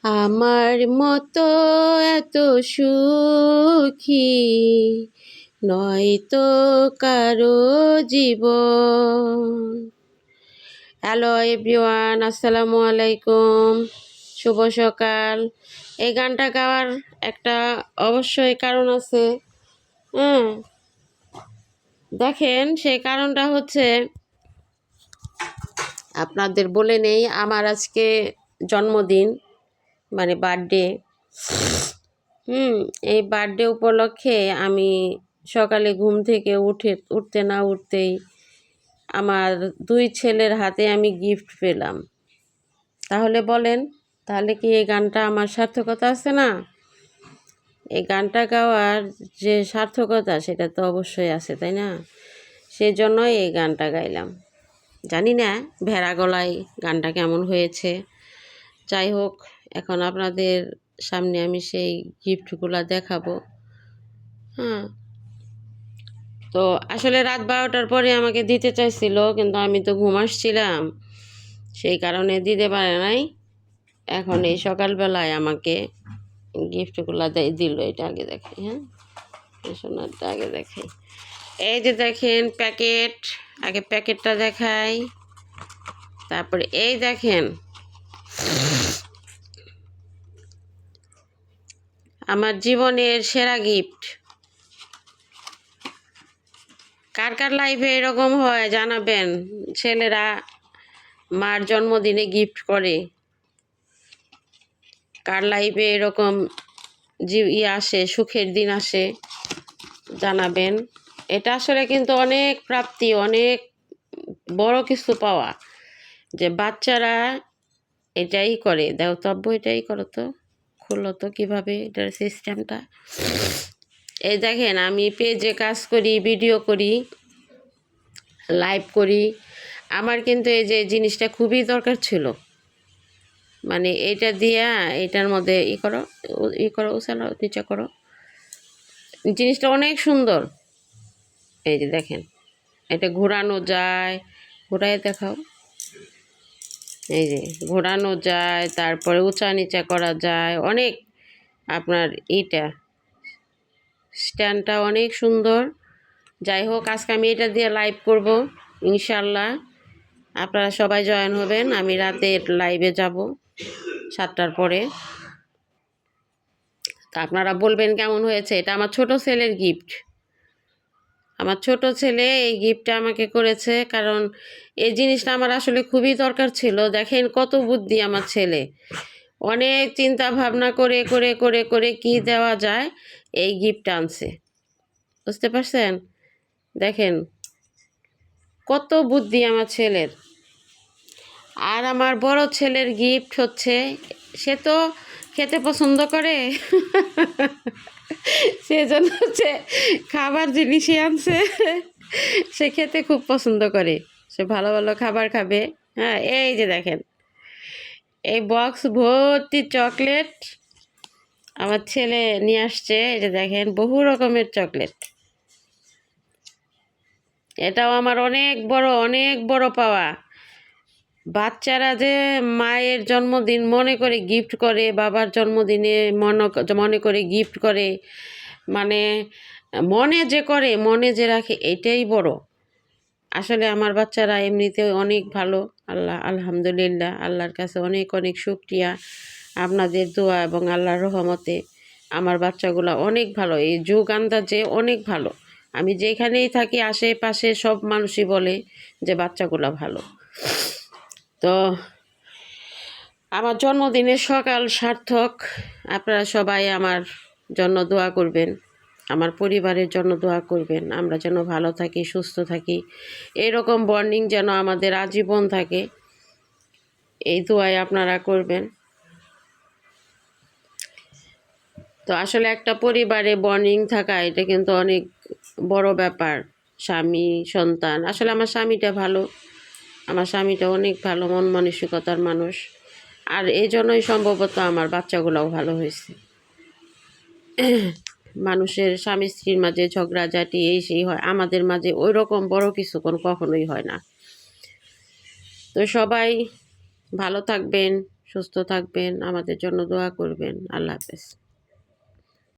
আমার মতো এত সুখী নয়তো কারো জীবন। হ্যালো এভরিওয়ান, আসসালামু আলাইকুম, শুভ সকাল। এই গানটা গাওয়ার একটা অবশ্যই কারণ আছে। হ্যাঁ, দেখেন সেই কারণটা হচ্ছে, আপনাদের বলে নেই, আমার আজকে জন্মদিন, মানে বার্থডে। এই বার্থডে উপলক্ষে আমি সকালে ঘুম থেকে উঠতে না উঠতেই আমার দুই ছেলের হাতে আমি গিফট পেলাম। তাহলে বলেন, তাহলে কি এই গানটা আমার সার্থকতা আছে না? এই গানটা গাওয়ার যে সার্থকতা সেটা তো অবশ্যই আছে, তাই না? সেই জন্যই এই গানটা গাইলাম। জানি না ভেড়া গলায় গানটা কেমন হয়েছে। যাই হোক, এখন আপনাদের সামনে আমি সেই গিফটগুলো দেখাবো। হ্যাঁ, তো আসলে রাত 12টার পরে আমাকে দিতে চাইছিল, কিন্তু আমি তো ঘুম আসছিলাম, সেই কারণে দিতে পারে নাই। এখন এই সকালবেলায় আমাকে গিফটগুলো দিল। এটা আগে দেখাই। হ্যাঁ, সোনারটা আগে দেখাই। এই যে দেখেন প্যাকেট, আগে প্যাকেটটা দেখাই, তারপরে এই দেখেন আমার জীবনের সেরা গিফট। কার কার লাইফে এরকম হয় জানাবেন, ছেলেরা মার জন্মদিনে গিফট করে? কার লাইফে এরকম আসে, সুখের দিন আসে, জানাবেন। এটা আসলে কিন্তু অনেক প্রাপ্তি, অনেক বড় কিছু পাওয়া, যে বাচ্চারা এটাই করে। দেওতব্য এটাই করো তো, খুলো তো কীভাবে এটার সিস্টেমটা। এই দেখেন, আমি পেজে কাজ করি, ভিডিও করি, লাইভ করি। আমার কিন্তু এই যে জিনিসটা খুবই দরকার ছিল, মানে এটা দিয়া এটার মধ্যে করো উচালো, নিচে করো। জিনিসটা অনেক সুন্দর। এই যে দেখেন, এটা ঘোরানো যায়, ঘোরায় দেখাও। এই যে ঘোরানো যায়, তারপরে উঁচা নিচা করা যায় অনেক। আপনার এইটা স্ট্যান্ডটা অনেক সুন্দর। যাই হোক, আজকে আমি এটা দিয়ে লাইভ করব ইনশাল্লাহ। আপনারা সবাই জয়েন হবেন। আমি রাতে লাইভে যাব 7টার পরে। তা আপনারা বলবেন কেমন হয়েছে। এটা আমার ছোট ছেলের গিফট। আমার ছোট ছেলে এই গিফটটা আমাকে করেছে, কারণ এই জিনিসটা আমার আসলে খুবই দরকার ছিল। দেখেন কত বুদ্ধি আমার ছেলে, অনেক চিন্তা ভাবনা করে করে করে করে কি দেওয়া যায় এই গিফট আনছে। বুঝতে পারছেন? দেখেন কত বুদ্ধি আমার ছেলের। আর আমার বড় ছেলের গিফট হচ্ছে, সে তো খেতে পছন্দ করে সেজন্য হচ্ছে খাবার জিনিসই আনছে। সে খেতে খুব পছন্দ করে, সে ভালো ভালো খাবার খাবে। হ্যাঁ, এই যে দেখেন এই বক্স ভর্তি চকলেট আমার ছেলে নিয়ে আসছে। এই যে দেখেন বহু রকমের চকলেট। এটাও আমার অনেক বড় পাওয়া। বাচ্চারা যে মায়ের জন্মদিন মনে করে গিফট করে, বাবার জন্মদিনে মনে করে গিফট করে, মানে মনে যে করে, মনে যে রাখে, এটাই বড়। আসলে আমার বাচ্চারা এমনিতে অনেক ভালো। আলহামদুলিল্লাহ, আল্লাহর কাছে অনেক অনেক শুকরিয়া। আপনাদের দোয়া এবং আল্লাহর রহমতে আমার বাচ্চাগুলো অনেক ভালো। এই যুগ আন্দাজে অনেক ভালো। আমি যেখানেই থাকি আশেপাশে সব মানুষই বলে যে বাচ্চাগুলো ভালো। তো আমার জন্মদিনের সকাল সার্থক। আপনারা সবাই আমার জন্য দোয়া করবেন, আমার পরিবারের জন্য দোয়া করবেন। আমরা যেন ভালো থাকি, সুস্থ থাকি, এরকম বন্ডিং যেন আমাদের আজীবন থাকে, এই দোয়াই আপনারা করবেন। তো আসলে একটা পরিবারে বন্ডিং থাকা এটা কিন্তু অনেক বড় ব্যাপার। স্বামী সন্তান, আসলে আমার স্বামীটা ভালো, আমার স্বামীটা অনেক ভালো মন মানসিকতার মানুষ। আর এই জন্যই সম্ভবত আমার বাচ্চাগুলোও ভালো হয়েছে। মানুষের স্বামী স্ত্রীর মাঝে ঝগড়াঝাটি এই সেই হয়, আমাদের মাঝে ওই রকম বড় কিছু কখনোই হয় না। তো সবাই ভালো থাকবেন, সুস্থ থাকবেন, আমাদের জন্য দোয়া করবেন। আল্লাহ হাফেজ।